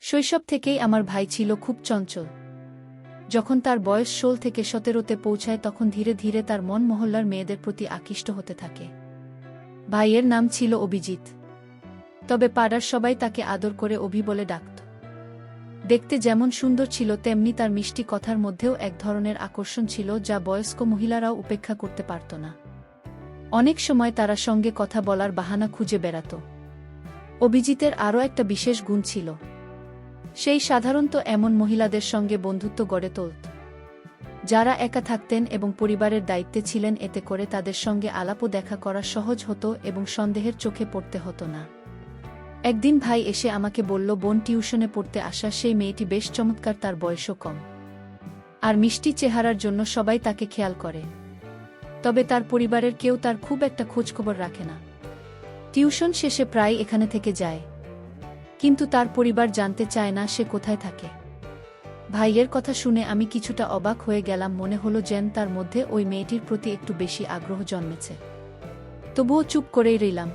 শৈশব থেকেই আমার ভাই ছিল খুব চঞ্চল। যখন তার বয়স 16 থেকে 17তে পৌঁছায় তখন ধীরে ধীরে তার মন মহল্লার মেয়েদের প্রতি আকৃষ্ট হতে থাকে। ভাইয়ের নাম ছিল অভিজিৎ। তবে পাড়ার সবাই তাকে আদর করে অভি বলে ডাকত। দেখতে যেমন সুন্দর ছিল তেমনি তার মিষ্টি কথার মধ্যেও এক ধরনের আকর্ষণ ছিল যা বয়স্ক মহিলারাও উপেক্ষা করতে পারত না। অনেক সময় তারা সঙ্গে কথা বলার বাহানা খুঁজে বেড়াত। অভিজিতের আরও একটা বিশেষ গুণ ছিল। সেই সাধারণত এমন মহিলাদের সঙ্গে বন্ধুত্ব গড়ে তোলত যারা একা থাকতেন এবং পরিবারের দায়িত্বে ছিলেন, এতে করে তাদের সঙ্গে আলাপ ও দেখা করা সহজ হতো এবং সন্দেহের চোখে পড়তে হতো না। একদিন ভাই এসে আমাকে বলল, বোন টিউশনে পড়তে আসা সেই মেয়েটি বেশ চমৎকার, তার বয়সও কম আর মিষ্টি চেহারার জন্য সবাই তাকে খেয়াল করে। তবে তার পরিবারের কেউ তার খুব একটা খোঁজখবর রাখে না। টিউশন শেষে প্রায় এখানে থেকে যায়, কিন্তু তার পরিবার জানতে চায় না সে কোথায় থাকে। ভাইয়ের কথা শুনে আমি কিছুটা অবাক হয়ে গেলাম। মনে হলো যেন তার মধ্যে ওই মেয়েটির প্রতি একটু বেশি আগ্রহ জন্মেছে। তবুও চুপ করেই রইলাম।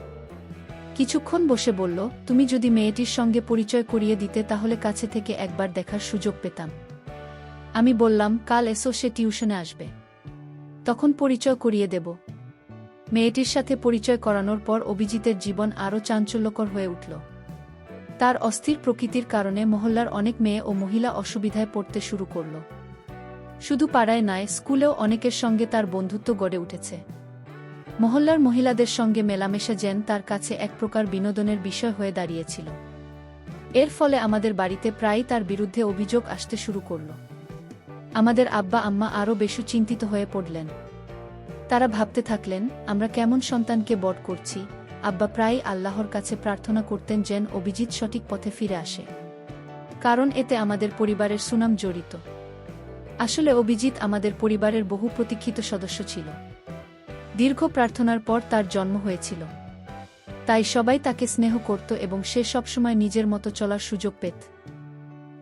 কিছুক্ষণ বসে বলল, তুমি যদি মেয়েটির সঙ্গে পরিচয় করিয়ে দিতে তাহলে কাছে থেকে একবার দেখার সুযোগ পেতাম। আমি বললাম, কাল এসো, সে টিউশনে আসবে, তখন পরিচয় করিয়ে দেব। মেয়েটির সাথে পরিচয় করানোর পর অভিজিতের জীবন আরও চাঞ্চল্যকর হয়ে উঠল। তার অস্থির প্রকৃতির কারণে মহল্লার অনেক মেয়ে ও মহিলা অসুবিধায় পড়তে শুরু করল। শুধু পাড়ায় নয়, স্কুলেও অনেকের সঙ্গে তার বন্ধুত্ব গড়ে উঠেছে। মহল্লার মহিলাদের সঙ্গে মেলামেশা যেন তার কাছে এক প্রকার বিনোদনের বিষয় হয়ে দাঁড়িয়েছিল। এর ফলে আমাদের বাড়িতে প্রায়ই তার বিরুদ্ধে অভিযোগ আসতে শুরু করল। আমাদের আব্বা আম্মা আরও বেশি চিন্তিত হয়ে পড়লেন। তারা ভাবতে থাকলেন, আমরা কেমন সন্তানকে বড় করছি। আব্বা প্রায়ই আল্লাহর কাছে প্রার্থনা করতেন যেন অভিজিৎ সঠিক পথে ফিরে আসে, কারণ এতে আমাদের পরিবারের সুনাম জড়িত। আসলে অভিজিৎ আমাদের পরিবারের বহু প্রতীক্ষিত সদস্য ছিল। দীর্ঘ প্রার্থনার পর তার জন্ম হয়েছিল, তাই সবাই তাকে স্নেহ করত এবং সে সবসময় নিজের মতো চলার সুযোগ পেত।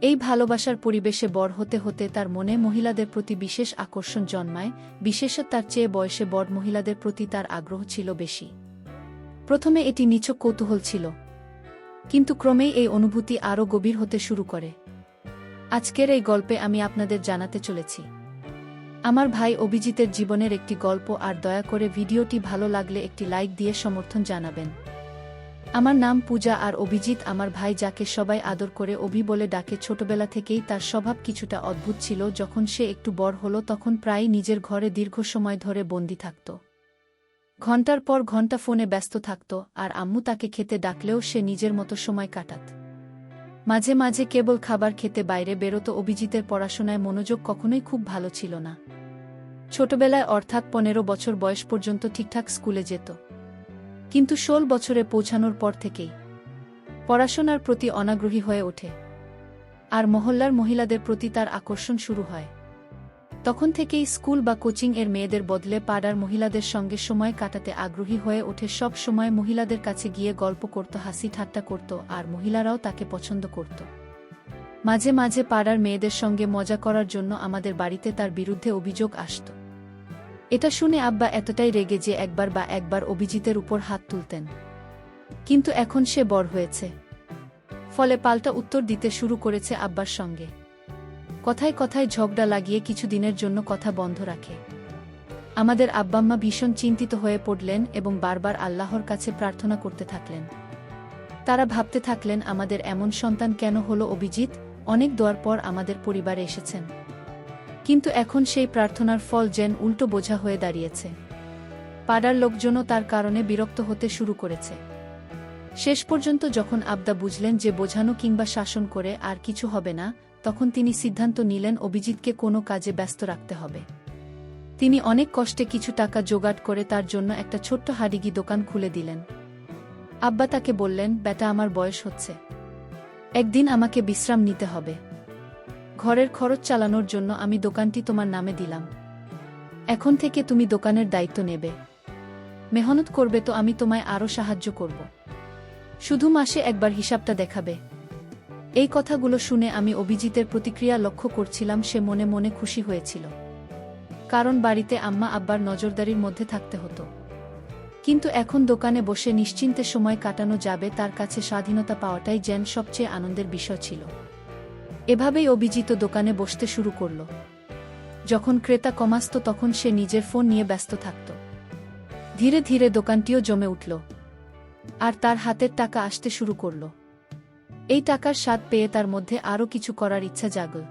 এই ভালোবাসার পরিবেশে বড় হতে হতে তার মনে মহিলাদের প্রতি বিশেষ আকর্ষণ জন্মায়, বিশেষত তার চেয়ে বয়সে বড় মহিলাদের প্রতি তার আগ্রহ ছিল বেশি। প্রথমে এটি নিছক কৌতূহল ছিল, কিন্তু ক্রমেই এই অনুভূতি আরও গভীর হতে শুরু করে। আজকের এই গল্পে আমি আপনাদের জানাতে চলেছি আমার ভাই অভিজিতের জীবনের একটি গল্প। আর দয়া করে ভিডিওটি ভালো লাগলে একটি লাইক দিয়ে সমর্থন জানাবেন। আমার নাম পূজা আর অভিজিৎ আমার ভাই, যাকে সবাই আদর করে অভি বলে ডাকে। ছোটবেলা থেকেই তার স্বভাব কিছুটা অদ্ভুত ছিল। যখন সে একটু বড় হলো তখন প্রায়ই নিজের ঘরে দীর্ঘ সময় ধরে বন্দি থাকত। ঘণ্টার পর ঘণ্টা ফোনে ব্যস্ত থাকত, আর আম্মু তাকে খেতে ডাকলেও সে নিজের মতো সময় কাটাত। মাঝে মাঝে কেবল খাবার খেতে বাইরে বেরোত। অভিজিতের পড়াশোনায় মনোযোগ কখনোই খুব ভালো ছিল না। ছোটবেলায় অর্থাৎ 15 বছর বয়স পর্যন্ত ঠিকঠাক স্কুলে যেত, কিন্তু 16 বছরে পৌঁছানোর পর থেকেই পড়াশোনার প্রতি অনাগ্রহী হয়ে ওঠে, আর মহল্লার মহিলাদের প্রতি তার আকর্ষণ শুরু হয়। তখন থেকেই স্কুল বা কোচিং এর মেয়েদের বদলে পাড়ার মহিলাদের সঙ্গে সময় কাটাতে আগ্রহী হয়ে ওঠে। সব সময় মহিলাদের কাছে গিয়ে গল্প করত, হাসি ঠাট্টা করত, আর মহিলারাও তাকে পছন্দ করত। মাঝে মাঝে পাড়ার মেয়েদের সঙ্গে মজা করার জন্য আমাদের বাড়িতে তার বিরুদ্ধে অভিযোগ আসত। এটা শুনে আব্বা এতটাই রেগে যে একবার অভিজিতের উপর হাত তুলতেন। কিন্তু এখন সে বড় হয়েছে, ফলে পাল্টা উত্তর দিতে শুরু করেছে আব্বার সঙ্গে। কথায় কথায় ঝগড়া লাগিয়ে কিছুদিনের জন্য কথা বন্ধ রাখে। আমাদের আব্বাম্মা ভীষণ চিন্তিত হয়ে পড়লেন এবং বারবার আল্লাহর কাছে প্রার্থনা করতে থাকলেন। তারা ভাবতে থাকলেন, আমাদের এমন সন্তান কেন হলো। অভিজিৎ অনেক দোয়ার পর আমাদের পরিবারে এসেছেন, কিন্তু এখন সেই প্রার্থনার ফল যেন উল্টো বোঝা হয়ে দাঁড়িয়েছে। পাড়ার লোকজনও তার কারণে বিরক্ত হতে শুরু করেছে। শেষ পর্যন্ত যখন আব্বা বুঝলেন যে বোঝানো কিংবা শাসন করে আর কিছু হবে না, তখন তিনি সিদ্ধান্ত নিলেন অভিজিৎকে কোনো কাজে ব্যস্ত রাখতে হবে। তিনি অনেক কষ্টে কিছু টাকা জোগাড় করে তার জন্য একটা ছোট্ট হাড়িগি দোকান খুলে দিলেন। আব্বা তাকে বললেন, বেটা, আমার বয়স হচ্ছে, একদিন আমাকে বিশ্রাম নিতে হবে। ঘরের খরচ চালানোর জন্য আমি দোকানটি তোমার নামে দিলাম। এখন থেকে তুমি দোকানের দায়িত্ব নেবে, মেহনত করবে তো আমি তোমায় আরও সাহায্য করব। শুধু মাসে একবার হিসাবটা দেখাবে। এই কথাগুলো শুনে আমি অভিজিতের প্রতিক্রিয়া লক্ষ্য করছিলাম। সে মনে মনে খুশি হয়েছিল, কারণ বাড়িতে আম্মা আব্বার নজরদারির মধ্যে থাকতে হতো। কিন্তু এখন দোকানে বসে নিশ্চিন্তে সময় কাটানো যাবে, তার কাছে স্বাধীনতা পাওয়াটাই যেন সবচেয়ে আনন্দের বিষয় ছিল। এভাবেই অভিজিৎ দোকানে বসতে শুরু করল। যখন ক্রেতা কম আসত তখন সে নিজের ফোন নিয়ে ব্যস্ত থাকত। ধীরে ধীরে দোকানটিও জমে উঠল, আর তার হাতের টাকা আসতে শুরু করল। এই টাকার স্বাদ পেয়ে তার মধ্যে আরও কিছু করার ইচ্ছা জাগল।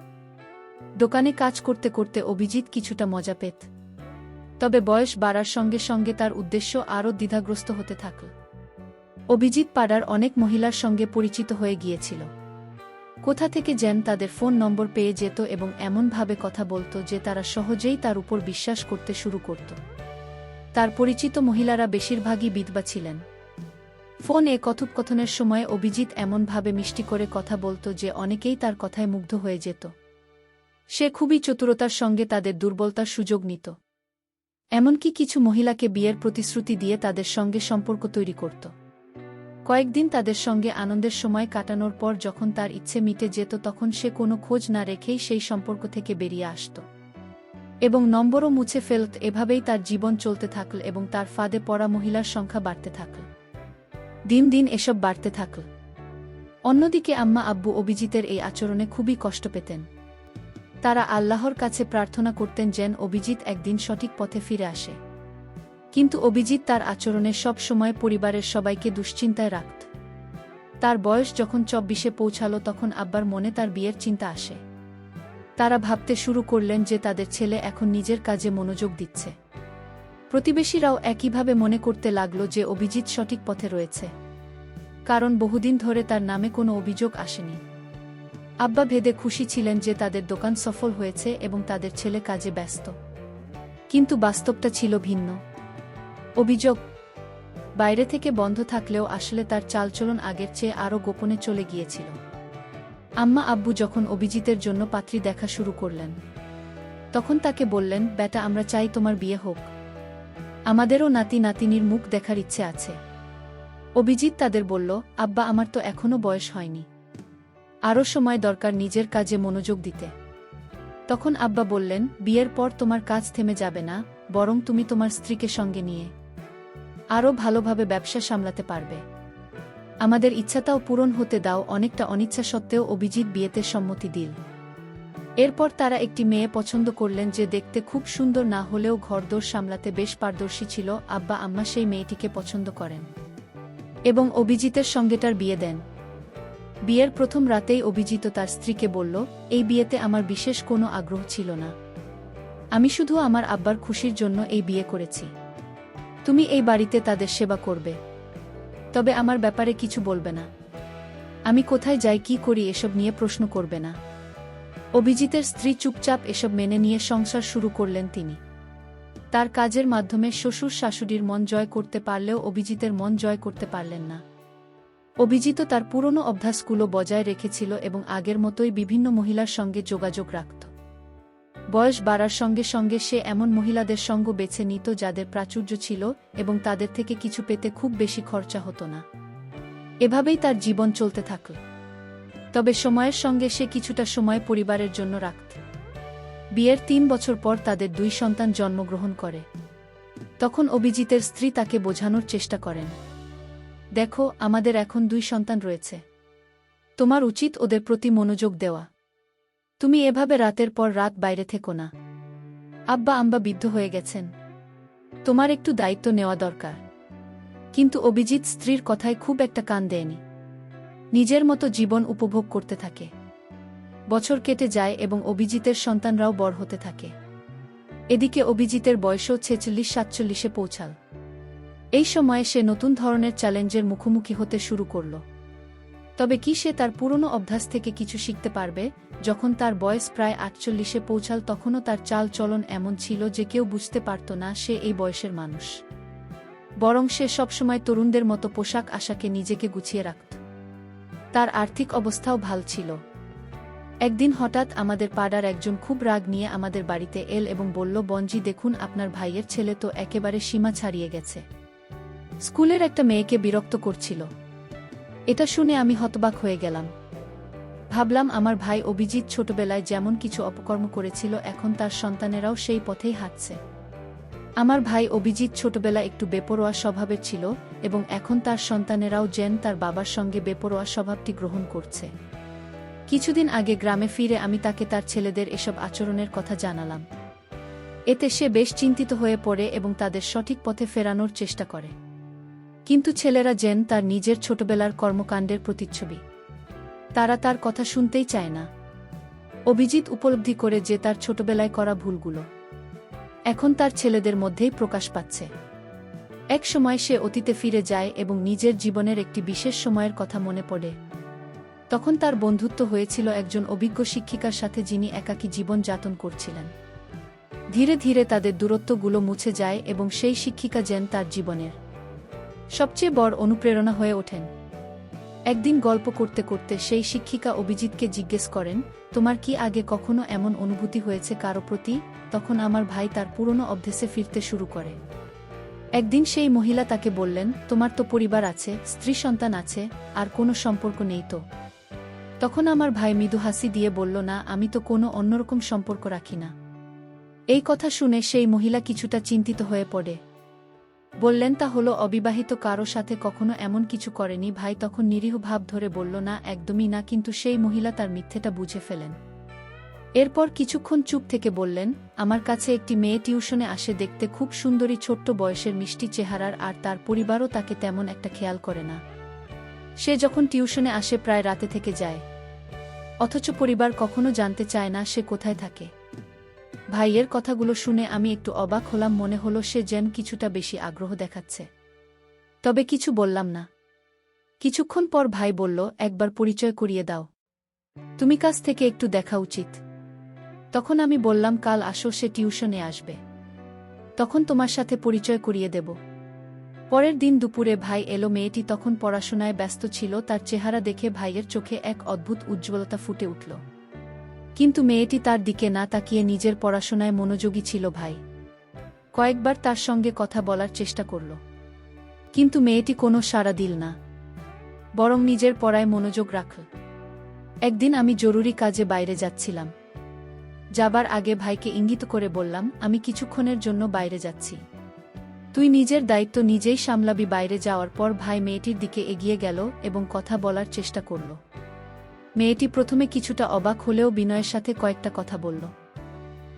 দোকানে কাজ করতে করতে অভিজিৎ কিছুটা মজা পেত। তবে বয়স বাড়ার সঙ্গে সঙ্গে তার উদ্দেশ্য আরও দ্বিধাগ্রস্ত হতে থাকল। অভিজিৎ পাড়ার অনেক মহিলার সঙ্গে পরিচিত হয়ে গিয়েছিল। কোথা থেকে যেন তাদের ফোন নম্বর পেয়ে যেত এবং এমনভাবে কথা বলত যে তারা সহজেই তার উপর বিশ্বাস করতে শুরু করত। তার পরিচিত মহিলারা বেশিরভাগই বিধবা ছিলেন। ফোনে কথোপকথনের সময় অভিজিৎ এমনভাবে মিষ্টি করে কথা বলত যে অনেকেই তার কথায় মুগ্ধ হয়ে যেত। সে খুবই চতুরতার সঙ্গে তাদের দুর্বলতার সুযোগ নিত। এমনকি কিছু মহিলাকে বিয়ের প্রতিশ্রুতি দিয়ে তাদের সঙ্গে সম্পর্ক তৈরি করত। কয়েকদিন তাদের সঙ্গে আনন্দের সময় কাটানোর পর যখন তার ইচ্ছে মিটে যেত তখন সে কোনো খোঁজ না রেখেই সেই সম্পর্ক থেকে বেরিয়ে আসত এবং নম্বরও মুছে ফেলত। এভাবেই তার জীবন চলতে থাকল এবং তার ফাঁদে পড়া মহিলার সংখ্যা বাড়তে থাকল। দিন দিন এসব বাড়তে থাকল। অন্যদিকে আম্মা আব্বু অভিজিতের এই আচরণে খুবই কষ্ট পেতেন। তারা আল্লাহর কাছে প্রার্থনা করতেন যেন অভিজিৎ একদিন সঠিক পথে ফিরে আসে। কিন্তু অভিজিৎ তার আচরণে সব সময় পরিবারের সবাইকে দুশ্চিন্তায় রাখত। তার বয়স যখন 24-এ পৌঁছালো তখন আব্বার মনে তার বিয়ের চিন্তা আসে। তারা ভাবতে শুরু করলেন যে তাদের ছেলে এখন নিজের কাজে মনোযোগ দিচ্ছে। প্রতিবেশীরাও একইভাবে মনে করতে লাগল যে অভিজিৎ সঠিক পথে রয়েছে, কারণ বহুদিন ধরে তার নামে কোনো অভিযোগ আসেনি। আব্বা ভেদে খুশি ছিলেন যে তাদের দোকান সফল হয়েছে এবং তাদের ছেলে কাজে ব্যস্ত। কিন্তু বাস্তবটা ছিল ভিন্ন। অভিযোগ বাইরে থেকে বন্ধ থাকলেও আসলে তার চালচলন আগের চেয়ে আরও গোপনে চলে গিয়েছিল। আম্মা আব্বু যখন অভিজিতের জন্য পাত্রী দেখা শুরু করলেন তখন তাকে বললেন, বেটা, আমরা চাই তোমার বিয়ে হোক। আমাদেরও নাতি নাতিনির মুখ দেখার ইচ্ছে আছে। অভিজিৎ তাদের বলল, আব্বা, আমার তো এখনো বয়স হয়নি, আরও সময় দরকার নিজের কাজে মনোযোগ দিতে। তখন আব্বা বললেন, বিয়ের পর তোমার কাজ থেমে যাবে না, বরং তুমি তোমার স্ত্রীকে সঙ্গে নিয়ে আরও ভালোভাবে ব্যবসা সামলাতে পারবে। আমাদের ইচ্ছাটাও পূরণ হতে দাও। অনেকটা অনিচ্ছা সত্ত্বেও অভিজিৎ বিয়েতে সম্মতি দিল। এরপর তারা একটি মেয়ে পছন্দ করলেন যে দেখতে খুব সুন্দর না হলেও ঘরদোর সামলাতে বেশ পারদর্শী ছিল। আব্বা আম্মা সেই মেয়েটিকে পছন্দ করেন এবং অভিজিতের সঙ্গে তার বিয়ে দেন। বিয়ের প্রথম রাতেই অভিজিৎ তার স্ত্রীকে বলল, এই বিয়েতে আমার বিশেষ কোনো আগ্রহ ছিল না। আমি শুধু আমার আব্বার খুশির জন্য এই বিয়ে করেছি। তুমি এই বাড়িতে তাদের সেবা করবে, তবে আমার ব্যাপারে কিছু বলবে না। আমি কোথায় যাই, কি করি, এসব নিয়ে প্রশ্ন করবে না। অভিজিতের স্ত্রী চুপচাপ এসব মেনে নিয়ে সংসার শুরু করলেন তিনি। তার কাজের মাধ্যমে শ্বশুর শাশুড়ির মন জয় করতে পারলেও অভিজিতের মন জয় করতে পারলেন না। অভিজিৎ তার পুরনো অভ্যাসগুলো বজায় রেখেছিল এবং আগের মতোই বিভিন্ন মহিলার সঙ্গে যোগাযোগ রাখত। বয়স বাড়ার সঙ্গে সঙ্গে সে এমন মহিলাদের সঙ্গ বেছে নিত যাদের প্রাচুর্য ছিল এবং তাদের থেকে কিছু পেতে খুব বেশি খরচা হতো না। এভাবেই তার জীবন চলতে থাকল। তবে সময়ের সঙ্গে সে কিছুটা সময় পরিবারের জন্য রাখত। বিয়ের 3 বছর পর তাদের 2 সন্তান জন্মগ্রহণ করে। তখন অভিজিতের স্ত্রী তাকে বোঝানোর চেষ্টা করেন, দেখো, আমাদের এখন 2 সন্তান রয়েছে, তোমার উচিত ওদের প্রতি মনোযোগ দেওয়া। তুমি এভাবে রাতের পর রাত বাইরে থেকো না। আব্বা আম্মা বৃদ্ধ হয়ে গেছেন, তোমার একটু দায়িত্ব নেওয়া দরকার। কিন্তু অভিজিৎ স্ত্রীর কথায় খুব একটা কান দেয়নি। নিজের মতো জীবন উপভোগ করতে থাকে। বছর কেটে যায় এবং অভিজিতের সন্তানরাও বড় হতে থাকে। এদিকে অভিজিতের বয়সও 46-47-এ পৌঁছাল। এই সময়ে সে নতুন ধরনের চ্যালেঞ্জের মুখোমুখি হতে শুরু করল। তবে কি সে তার পুরনো অভ্যাস থেকে কিছু শিখতে পারবে? যখন তার বয়স প্রায় 48-এ পৌঁছাল তখনও তার চাল চলন এমন ছিল যে কেউ বুঝতে পারত না সে এই বয়সের মানুষ। বরং সে সবসময় তরুণদের মতো পোশাক আশাকে নিজেকে গুছিয়ে রাখত। তার আর্থিক অবস্থাও ভাল ছিল। একদিন হঠাৎ আমাদের পাড়ার একজন খুব রাগ নিয়ে আমাদের বাড়িতে এল এবং বলল, বঞ্জি, দেখুন, আপনার ভাইয়ের ছেলে তো একেবারে সীমা ছাড়িয়ে গেছে। স্কুলের একটা মেয়েকে বিরক্ত করছিল। এটা শুনে আমি হতবাক হয়ে গেলাম। ভাবলাম, আমার ভাই অভিজিৎ ছোটবেলায় যেমন কিছু অপকর্ম করেছিল এখন তার সন্তানেরাও সেই পথেই হাঁটছে। আমার ভাই অভিজিৎ ছোটবেলা একটু বেপরোয়া স্বভাবের ছিল এবং এখন তার সন্তানেরাও যেন তার বাবার সঙ্গে বেপরোয়া স্বভাবটি গ্রহণ করছে। কিছুদিন আগে গ্রামে ফিরে আমি তাকে তার ছেলেদের এসব আচরণের কথা জানালাম। এতে সে বেশ চিন্তিত হয়ে পড়ে এবং তাদের সঠিক পথে ফেরানোর চেষ্টা করে। কিন্তু ছেলেরা যেন তার নিজের ছোটবেলার কর্মকাণ্ডের প্রতিচ্ছবি। তারা তার কথা শুনতেই চায় না। অভিজিৎ উপলব্ধি করে যে তার ছোটবেলায় করা ভুলগুলো এখন তার ছেলেদের মধ্যেই প্রকাশ পাচ্ছে। এক সময় সে অতীতে ফিরে যায় এবং নিজের জীবনের একটি বিশেষ সময়ের কথা মনে পড়ে। তখন তার বন্ধুত্ব হয়েছিল একজন অভিজ্ঞ শিক্ষিকার সাথে, যিনি একাকী জীবন যাপন করছিলেন। ধীরে ধীরে তাদের দূরত্বগুলো মুছে যায় এবং সেই শিক্ষিকা যেন তার জীবনের সবচেয়ে বড় অনুপ্রেরণা হয়ে ওঠেন। একদিন গল্প করতে করতে সেই শিক্ষিকা অভিজিৎকে জিজ্ঞেস করেন, তোমার কি আগে কখনো এমন অনুভূতি হয়েছে কারো প্রতি? তখন আমার ভাই তার পুরনো অভ্যেসে ফিরতে শুরু করে। একদিন সেই মহিলা তাকে বললেন, তোমার তো পরিবার আছে, স্ত্রী সন্তান আছে, আর কোনো সম্পর্ক নেই তো? তখন আমার ভাই মৃদু হাসি দিয়ে বলল, না, আমি তো কোনো অন্যরকম সম্পর্ক রাখি না। এই কথা শুনে সেই মহিলা কিছুটা চিন্তিত হয়ে পড়ে। বললেন, তা হলো অবিবাহিত কারো সাথে কখনো এমন কিছু করেনি? ভাই তখন নিরীহ ভাব ধরে বলল, না, একদমই না। কিন্তু সেই মহিলা তার মিথ্যেটা বুঝে ফেলেন। এরপর কিছুক্ষণ চুপ থেকে বললেন, আমার কাছে একটি মেয়ে টিউশনে আসে, দেখতে খুব সুন্দরী, ছোট্ট বয়সের, মিষ্টি চেহারার, আর তার পরিবারও তাকে তেমন একটা খেয়াল করে না। সে যখন টিউশনে আসে প্রায় রাতে থেকে যায়, অথচ পরিবার কখনো জানতে চায় না সে কোথায় থাকে। ভাইয়ের কথাগুলো শুনে আমি একটু অবাক হলাম। মনে হলো সে যেন কিছুটা বেশি আগ্রহ দেখাচ্ছে। তবে কিছু বললাম না। কিছুক্ষণ পর ভাই বলল, একবার পরিচয় করিয়ে দাও, তুমি কাছ থেকে একটু দেখা উচিত। তখন আমি বললাম, কাল আসো, সে টিউশনে আসবে, তখন তোমার সাথে পরিচয় করিয়ে দেব। পরের দিন দুপুরে ভাই এলো। মেয়েটি তখন পড়াশোনায় ব্যস্ত ছিল। তার চেহারা দেখে ভাইয়ের চোখে এক অদ্ভুত উজ্জ্বলতা ফুটে উঠল। কিন্তু মেয়েটি তার দিকে না তাকিয়ে নিজের পড়াশোনায় মনোযোগী ছিল। ভাই কয়েকবার তার সঙ্গে কথা বলার চেষ্টা করল, কিন্তু মেয়েটি কোনো সাড়া দিল না, বরং নিজের পড়ায় মনোযোগ রাখল। একদিন আমি জরুরি কাজে বাইরে যাচ্ছিলাম। যাবার আগে ভাইকে ইঙ্গিত করে বললাম, আমি কিছুক্ষণের জন্য বাইরে যাচ্ছি, তুই নিজের দায়িত্ব নিজেই সামলাবি। বাইরে যাওয়ার পর ভাই মেয়েটির দিকে এগিয়ে গেল এবং কথা বলার চেষ্টা করল। মেয়েটি প্রথমে কিছুটা অবাক হলেও বিনয়ের সাথে কয়েকটা কথা বলল,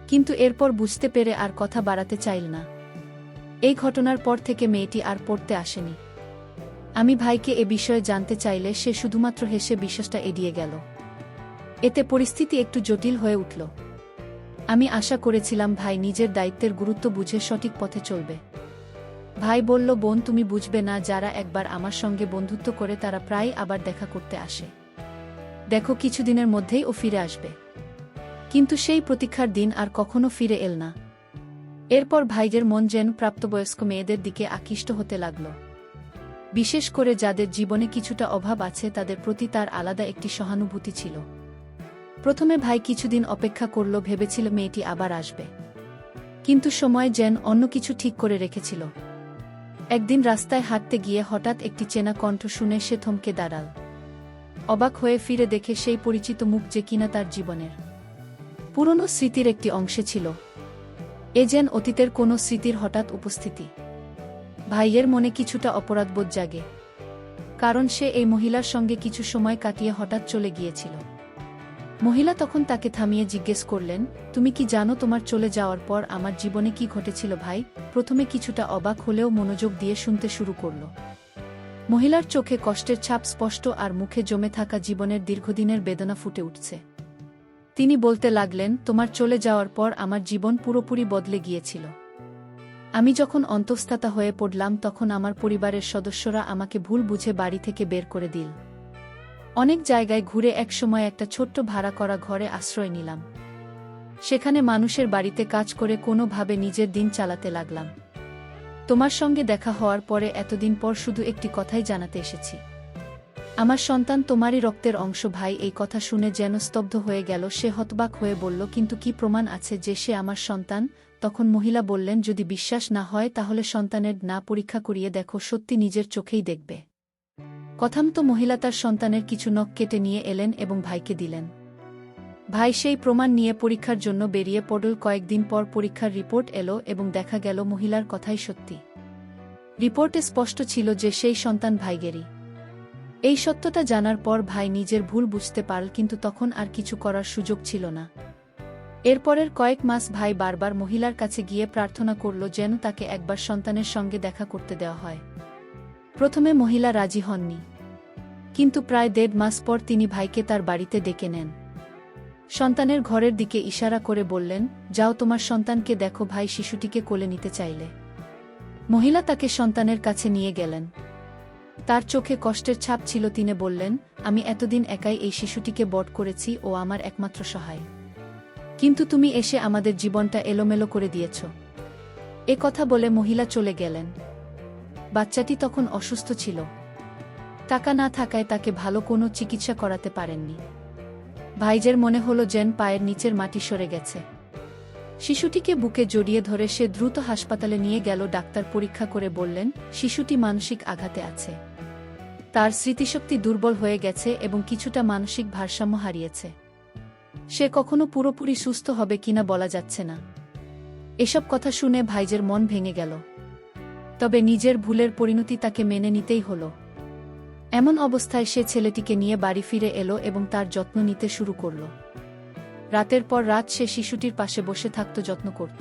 কিন্তু এরপর বুঝতে পেরে আর কথা বাড়াতে চাইল না। এই ঘটনার পর থেকে মেয়েটি আর পড়তে আসেনি। আমি ভাইকে এ বিষয়ে জানতে চাইলে সে শুধুমাত্র হেসে বিষয়টা এড়িয়ে গেল। এতে পরিস্থিতি একটু জটিল হয়ে উঠল। আমি আশা করেছিলাম ভাই নিজের দায়িত্বের গুরুত্ব বুঝে সঠিক পথে চলবে। ভাই বলল, বোন, তুমি বুঝবে না, যারা একবার আমার সঙ্গে বন্ধুত্ব করে তারা প্রায় আবার দেখা করতে আসে। দেখো, কিছুদিনের মধ্যেই ও ফিরে আসবে। কিন্তু সেই প্রতীক্ষার দিন আর কখনো ফিরে এল না। এরপর ভাইয়ের মন যেন প্রাপ্তবয়স্ক মেয়েদের দিকে আকৃষ্ট হতে লাগল। বিশেষ করে যাদের জীবনে কিছুটা অভাব আছে তাদের প্রতি তার আলাদা একটি সহানুভূতি ছিল। প্রথমে ভাই কিছুদিন অপেক্ষা করল, ভেবেছিল মেয়েটি আবার আসবে। কিন্তু সময় যেন অন্য কিছু ঠিক করে রেখেছিল। একদিন রাস্তায় হাঁটতে গিয়ে হঠাৎ একটি চেনা কণ্ঠ শুনে সে থমকে দাঁড়াল। অবাক হয়ে ফিরে দেখে সেই পরিচিত মুখ, যে কিনা তার জীবনের পুরনো স্মৃতির একটি অংশে ছিল। এ যেন অতীতের কোনো স্মৃতির হঠাৎ উপস্থিতি। ভাইয়ের মনে কিছুটা অপরাধবোধ জাগে, কারণ সে এই মহিলার সঙ্গে কিছু সময় কাটিয়ে হঠাৎ চলে গিয়েছিল। মহিলা তখন তাকে থামিয়ে জিজ্ঞেস করলেন, তুমি কি জানো তোমার চলে যাওয়ার পর আমার জীবনে কি ঘটেছিল? ভাই প্রথমে কিছুটা অবাক হলেও মনোযোগ দিয়ে শুনতে শুরু করল। মহিলার চোখে কষ্টের ছাপ স্পষ্ট, আর মুখে জমে থাকা জীবনের দীর্ঘদিনের বেদনা ফুটে উঠছে। তিনি বলতে লাগলেন, তোমার চলে যাওয়ার পর আমার জীবন পুরোপুরি বদলে গিয়েছিল। আমি যখন অন্তঃস্থাতা হয়ে পড়লাম তখন আমার পরিবারের সদস্যরা আমাকে ভুল বুঝে বাড়ি থেকে বের করে দিল। অনেক জায়গায় ঘুরে একসময় একটা ছোট্ট ভাড়া করা ঘরে আশ্রয় নিলাম। সেখানে মানুষের বাড়িতে কাজ করে কোনোভাবে নিজের দিন চালাতে লাগলাম। তোমার সঙ্গে দেখা হওয়ার পরে এতদিন পর শুধু একটি কথাই জানাতে এসেছি, আমার সন্তান তোমারই রক্তের অংশ। ভাই এই কথা শুনে যেন স্তব্ধ হয়ে গেল। সে হতবাক হয়ে বলল, কিন্তু কি প্রমাণ আছে যে সে আমার সন্তান? তখন মহিলা বললেন, যদি বিশ্বাস না হয় তাহলে সন্তানের না পরীক্ষা করিয়ে দেখো, সত্যি নিজের চোখেই দেখবে। কথামতো মহিলা তার সন্তানের কিছু নখ কেটে নিয়ে এলেন এবং ভাইকে দিলেন। ভাই সেই প্রমাণ নিয়ে পরীক্ষার জন্য বেরিয়ে পড়ল। কয়েকদিন পর পরীক্ষার রিপোর্ট এলো এবং দেখা গেল মহিলার কথাই সত্যি। রিপোর্টে স্পষ্ট ছিল যে সেই সন্তান ভাইগেরই। এই সত্যটা জানার পর ভাই নিজের ভুল বুঝতে পারল, কিন্তু তখন আর কিছু করার সুযোগ ছিল না। এরপরের কয়েক মাস ভাই বারবার মহিলার কাছে গিয়ে প্রার্থনা করল যেন তাকে একবার সন্তানের সঙ্গে দেখা করতে দেওয়া হয়। প্রথমে মহিলা রাজি হননি, কিন্তু প্রায় 1.5 মাস পর তিনি ভাইকে তার বাড়িতে ডেকে নেন। সন্তানের ঘরের দিকে ইশারা করে বললেন, যাও তোমার সন্তানকে দেখো, ভাই শিশুটিকে কোলে নিতে চাইলে। মহিলা তাকে সন্তানের কাছে নিয়ে গেলেন। তার চোখে কষ্টের ছাপ ছিল। তিনি বললেন, আমি এতদিন একাই এই শিশুটিকে বড় করেছি, ও আমার একমাত্র সহায়, কিন্তু তুমি এসে আমাদের জীবনটা এলোমেলো করে দিয়েছ। এ কথা বলে মহিলা চলে গেলেন। বাচ্চাটি তখন অসুস্থ ছিল। টাকা না থাকায় তাকে ভালো কোনো চিকিৎসা করাতে পারেননি। ভাইজের মনে হলো যেন পায়ের নিচের মাটি সরে গেছে। শিশুটিকে বুকে জড়িয়ে ধরে সে দ্রুত হাসপাতালে নিয়ে গেল। ডাক্তার পরীক্ষা করে বললেন, শিশুটি মানসিক আঘাতে আছে। তার স্মৃতিশক্তি দুর্বল হয়ে গেছে এবং কিছুটা মানসিক ভারসাম্য হারিয়েছে। সে কখনো পুরোপুরি সুস্থ হবে কিনা বলা যাচ্ছে না। এসব কথা শুনে ভাইজের মন ভেঙে গেল। তবে নিজের ভুলের পরিণতি তাকে মেনে নিতেই হলো। এমন অবস্থায় সে ছেলেটিকে নিয়ে বাড়ি ফিরে এলো এবং তার যত্ন নিতে শুরু করল। রাতের পর রাত সে শিশুটির পাশে বসে থাকত, যত্ন করত।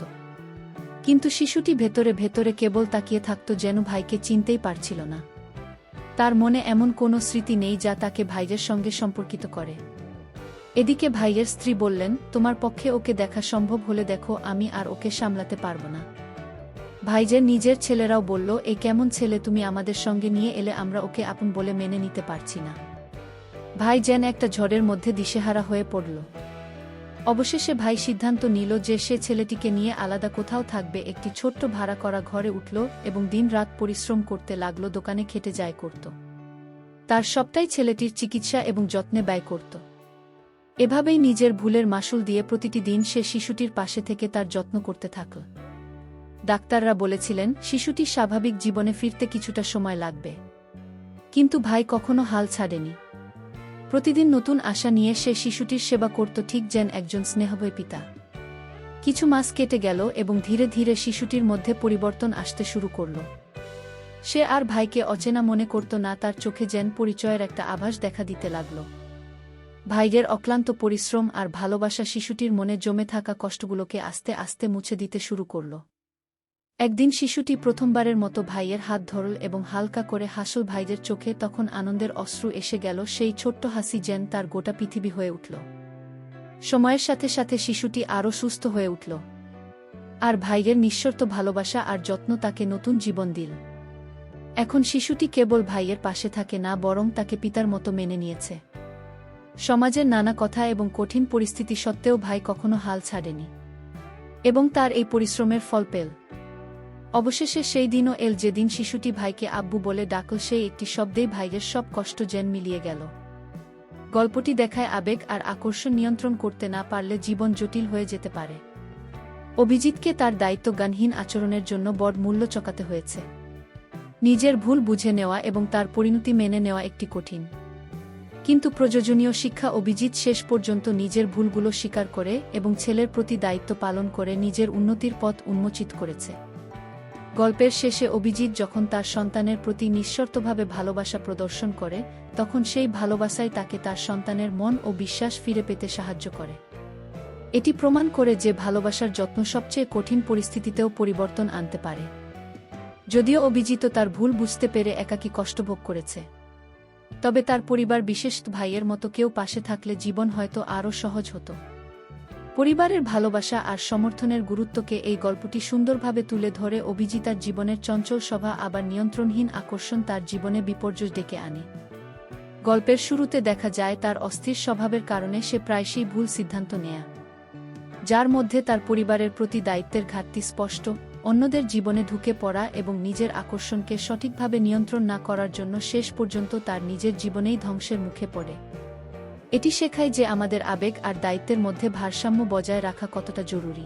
কিন্তু শিশুটি ভেতরে ভেতরে কেবল তাকিয়ে থাকত, যেন ভাইকে চিনতেই পারছিল না। তার মনে এমন কোনো স্মৃতি নেই যা তাকে ভাইয়ের সঙ্গে সম্পর্কিত করে। এদিকে ভাইয়ের স্ত্রী বললেন, তোমার পক্ষে ওকে দেখা সম্ভব হলে দেখো, আমি আর ওকে সামলাতে পারব না। ভাইজের নিজের ছেলেরাও বলল, এ কেমন ছেলে, তুমি আমাদের সঙ্গে নিয়ে এলে আমরা ওকে আপন বলে মেনে নিতে পারছি না। ভাই যেন একটা ঝড়ের মধ্যে দিশেহারা হয়ে পড়ল। অবশেষে ভাই সিদ্ধান্ত নিল যে সে ছেলেটিকে নিয়ে আলাদা কোথাও থাকবে। একটি ছোট্ট ভাড়া করা ঘরে উঠল এবং দিন-রাত পরিশ্রম করতে লাগল। দোকানে খেটে যায় করত। তার সবটাই ছেলেটির চিকিৎসা এবং যত্নে ব্যয় করত। এভাবেই নিজের ভুলের মাসুল দিয়ে প্রতিটি দিন সে শিশুটির পাশে থেকে তার যত্ন করতে থাকল। ডাক্তাররা বলেছিলেন, শিশুটি স্বাভাবিক জীবনে ফিরতে কিছুটা সময় লাগবে। কিন্তু ভাই কখনো হাল ছাড়েনি। প্রতিদিন নতুন আশা নিয়ে সে শিশুটির সেবা করত, ঠিক যেন একজন স্নেহময় পিতা। কিছু মাস কেটে গেল এবং ধীরে ধীরে শিশুটির মধ্যে পরিবর্তন আসতে শুরু করল। সে আর ভাইকে অচেনা মনে করত না। তার চোখে যেন পরিচয়ের একটা আভাস দেখা দিতে লাগল। ভাইয়ের অক্লান্ত পরিশ্রম আর ভালোবাসা শিশুটির মনে জমে থাকা কষ্টগুলোকে আস্তে আস্তে মুছে দিতে শুরু করল। একদিন শিশুটি প্রথমবারের মতো ভাইয়ের হাত ধরল এবং হালকা করে হাসল। ভাইয়ের চোখে তখন আনন্দের অশ্রু এসে গেল। সেই ছোট্ট হাসি যেন তার গোটা পৃথিবী হয়ে উঠল। সময়ের সাথে সাথে শিশুটি আরও সুস্থ হয়ে উঠল, আর ভাইয়ের নিঃশর্ত ভালোবাসা আর যত্ন তাকে নতুন জীবন দিল। এখন শিশুটি কেবল ভাইয়ের পাশে থাকে না, বরং তাকে পিতার মতো মেনে নিয়েছে। সমাজের নানা কথা এবং কঠিন পরিস্থিতি সত্ত্বেও ভাই কখনো হাল ছাড়েনি এবং তার এই পরিশ্রমের ফল পেল। অবশেষে সেই দিনও এল যেদিন শিশুটি ভাইকে আব্বু বলে ডাকল। সেই একটি শব্দেই ভাইয়ের সব কষ্ট যেন মিলিয়ে গেল। গল্পটি দেখায় আবেগ আর আকর্ষণ নিয়ন্ত্রণ করতে না পারলে জীবন জটিল হয়ে যেতে পারে। অভিজিৎকে তার দায়িত্বজ্ঞানহীন আচরণের জন্য বড় মূল্য চোকাতে হয়েছে। নিজের ভুল বুঝে নেওয়া এবং তার পরিণতি মেনে নেওয়া একটি কঠিন কিন্তু প্রয়োজনীয় শিক্ষা। অভিজিৎ শেষ পর্যন্ত নিজের ভুলগুলো স্বীকার করে এবং ছেলের প্রতি দায়িত্ব পালন করে নিজের উন্নতির পথ উন্মোচিত করেছে। গল্পের শেষে অভিজিৎ যখন তার সন্তানের প্রতি নিঃশর্তভাবে ভালোবাসা প্রদর্শন করে, তখন সেই ভালোবাসাই তাকে তার সন্তানের মন ও বিশ্বাস ফিরে পেতে সাহায্য করে। এটি প্রমাণ করে যে ভালোবাসার যত্ন সবচেয়ে কঠিন পরিস্থিতিতেও পরিবর্তন আনতে পারে। যদিও অভিজিৎ তার ভুল বুঝতে পেরে একাকী কষ্টভোগ করেছে, তবে তার পরিবার, বিশেষ ভাইয়ের মতো কেউ পাশে থাকলে জীবন হয়তো আরও সহজ হতো। পরিবারের ভালোবাসা আর সমর্থনের গুরুত্বকে এই গল্পটি সুন্দরভাবে তুলে ধরে। অভিজিতার জীবনের চঞ্চল স্বভাব আবার নিয়ন্ত্রণহীন আকর্ষণ তার জীবনে বিপর্যয় ডেকে আনে। গল্পের শুরুতে দেখা যায় তার অস্থির স্বভাবের কারণে সে প্রায়শই ভুল সিদ্ধান্ত নেয়, যার মধ্যে তার পরিবারের প্রতি দায়িত্বের ঘাটতি স্পষ্ট। অন্যদের জীবনে ঢুকে পড়া এবং নিজের আকর্ষণকে সঠিকভাবে নিয়ন্ত্রণ না করার জন্য শেষ পর্যন্ত তার নিজের জীবনেই ধ্বংসের মুখে পড়ে। এটি শেখায় যে আমাদের আবেগ আর দায়িত্বের মধ্যে ভারসাম্য বজায় রাখা কতটা জরুরি,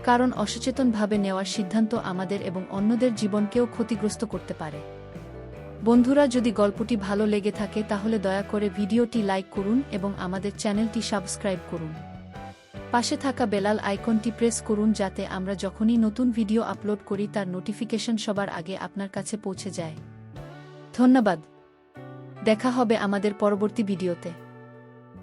কারণ অসচেতনভাবে নেওয়ার সিদ্ধান্ত আমাদের এবং অন্যদের জীবনকেও ক্ষতিগ্রস্ত করতে পারে। বন্ধুরা, যদি গল্পটি ভালো লেগে থাকে তাহলে দয়া করে ভিডিওটি লাইক করুন এবং আমাদের চ্যানেলটি সাবস্ক্রাইব করুন। পাশে থাকা বেলাল আইকনটি প্রেস করুন যাতে আমরা যখনই নতুন ভিডিও আপলোড করি তার নোটিফিকেশন সবার আগে আপনার কাছে পৌঁছে যায়। ধন্যবাদ। দেখা হবে আমাদের পরবর্তী ভিডিওতে।